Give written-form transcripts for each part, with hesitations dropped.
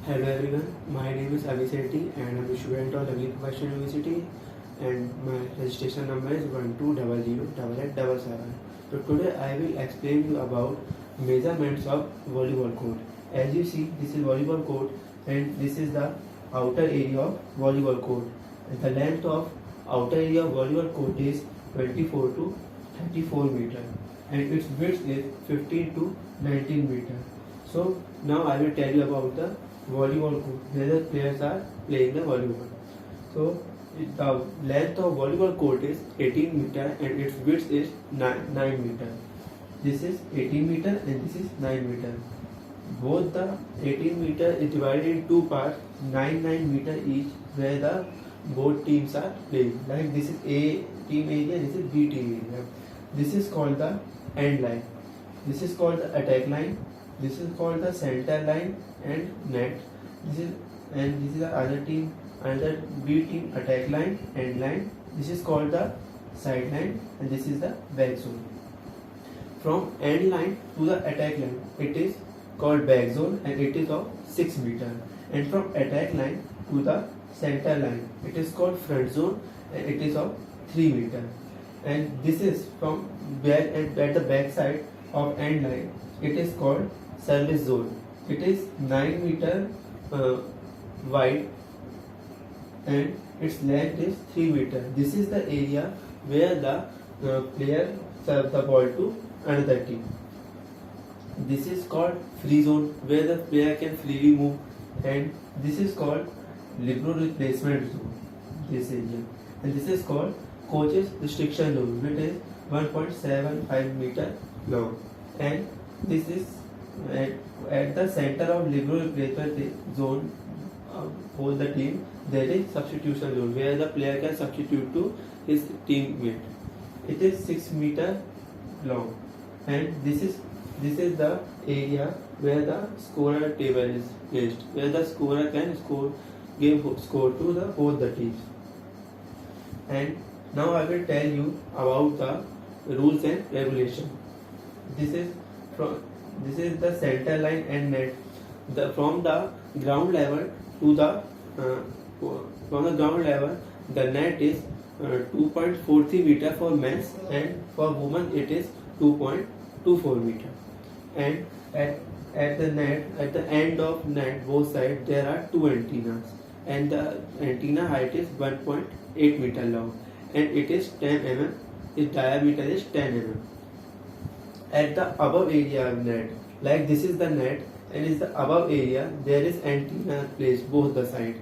Hello everyone, my name is Avi Sethi and I'm a student of Lovely Professional University and my registration number is 12008877. So today I will explain you about measurements of volleyball court. As you see, this is volleyball court and this is the outer area of volleyball court. And the length of outer area of volleyball court is 24 to 34 meter and its width is 15 to 19 meter. So now I will tell you about the volleyball court where the players are playing the volleyball. So the length of volleyball court is 18 meter and its width is 9 meter. This is 18 meter and this is 9 meter. Both the 18 meter is divided in two parts, 9 meter each, where the both teams are playing. Like this is A team area, this is B team area. This is called the end line. This is called the attack line. This is called the center line and net. This is the other team, another B team attack line, end line. This is called the side line and this is the back zone. From end line to the attack line, it is called back zone and it is of 6 meter. And from attack line to the center line, it is called front zone and it is of 3 meter. And this is from back and at the back side of end line, it is called service zone. It is 9 meter wide and its length is 3 meter. This is the area where the player serves the ball to another team. This is called free zone where the player can freely move, and this is called libero replacement zone, this area, and this is called coach's restriction zone, which is 1.75 meter long, and this is at the center of libero replacement zone for the team. There is substitution zone where the player can substitute to his teammate. It is 6 meter long, and this is the area where the scorer table is placed, where the scorer can give score to both the teams. And now I will tell you about the rules and regulation. This is the center line and net. From the ground level to the the net is 2.43 meter for men's, and for women it is 2.24 meter. And at the net, at the end of net, both sides there are two antennas, and the antenna height is 1.8 meter long, and it is 10 mm. Its diameter is 10 mm. At the above area of net, like this is the net, and is the above area, there is antenna placed both the sides.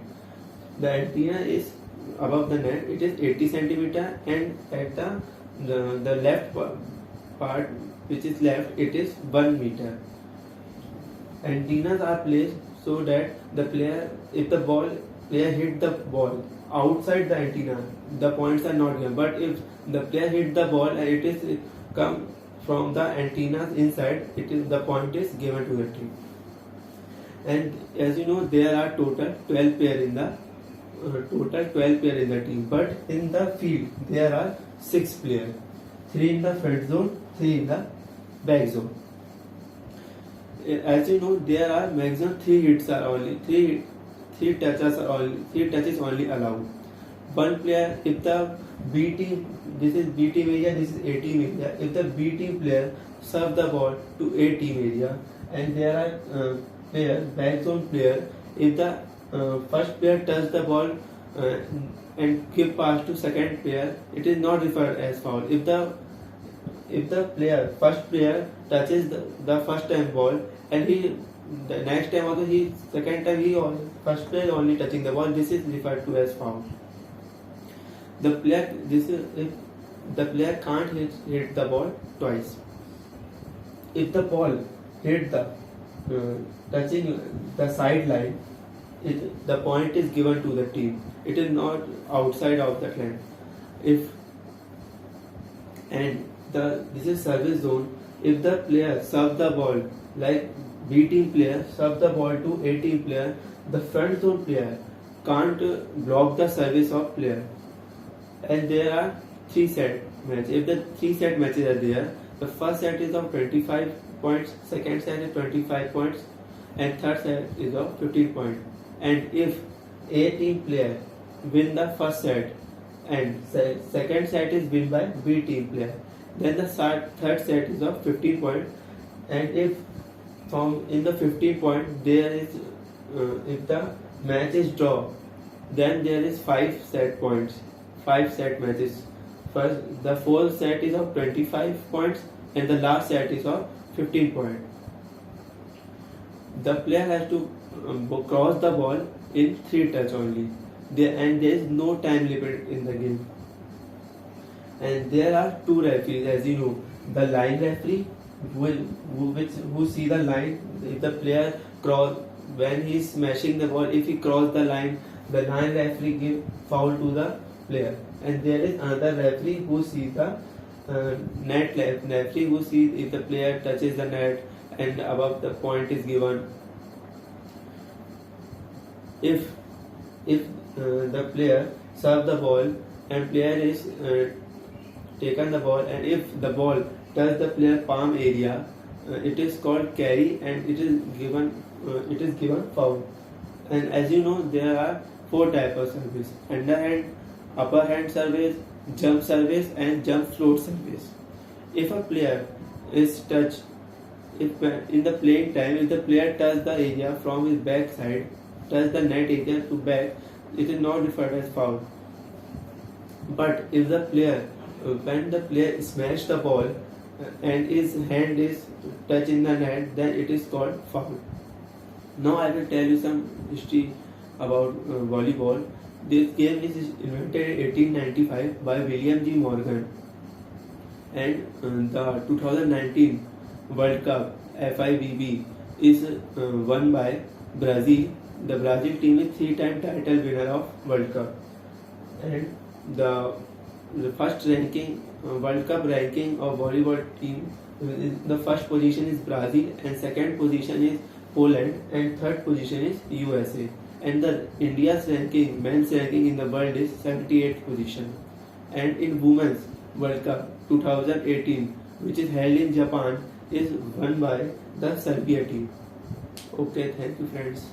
The antenna is above the net, it is 80 centimeter, and at the left part, which is left, it is 1 meter. Antennas are placed so that the player, if the player hit the ball outside the antenna, the points are not given. But if the player hit the ball and it is come from the antennas inside, the point is given to the team. And as you know, there are total 12 players in the team. But in the field, there are 6 players, 3 in the front zone, 3 in the back zone. As you know, there are maximum 3 hits are only 3 touches only allowed. One player, if the B team, this is B team area, this is A team area. If the B team player serve the ball to A team area, and there are back zone player, if the first player touch the ball and give pass to second player, it is not referred as foul. If the first player touches the first time ball, and the next time also second time first player only touching the ball, this is referred to as foul. The player can't hit the ball twice. If the ball hit the touching the sideline, the point is given to the team. It is not outside of that line. This is service zone. If the player serve the ball, like B team player serve the ball to A team player, the front zone player can't block the service of player. And there are 3 set matches. If the 3 set matches are there, the first set is of 25 points, second set is 25 points, and third set is of 15 points. And if A team player win the first set and second set is win by B team player, then the third set is of 15 points. And if from in the 15 point there is if the match is draw, then there is 5 set points, 5 set matches. First, the fourth set is of 25 points and the last set is of 15 points. The player has to cross the ball in 3 touch only. And there is no time limit in the game. And there are 2 referees, as you know. The line referee who see the line. If the player cross, when he is smashing the ball, if he cross the line referee give foul to the player. And there is another referee who sees the net referee who sees if the player touches the net and above the point is given. If the player serve the ball and player is taken the ball, and if the ball touch the player palm area, it is called carry and it is given foul. And as you know, there are 4 types of service: underhand, upper hand service, jump service and jump float service. If a player is touched, if in the playing time, if the player touch the area from his back side, touch the net area to back, it is not referred as foul. But if the player, when the player smash the ball and his hand is touching the net, then it is called foul. Now I will tell you some history about volleyball. This game is invented in 1895 by William G. Morgan, and the 2019 World Cup FIVB is won by Brazil. The Brazil team is 3-time title winner of World Cup, and the first ranking World Cup ranking of volleyball team, the first position is Brazil and second position is Poland and third position is USA. And the India's ranking, men's ranking in the world is 78th position. And in Women's World Cup 2018, which is held in Japan, is won by the Serbia team. Okay, thank you friends.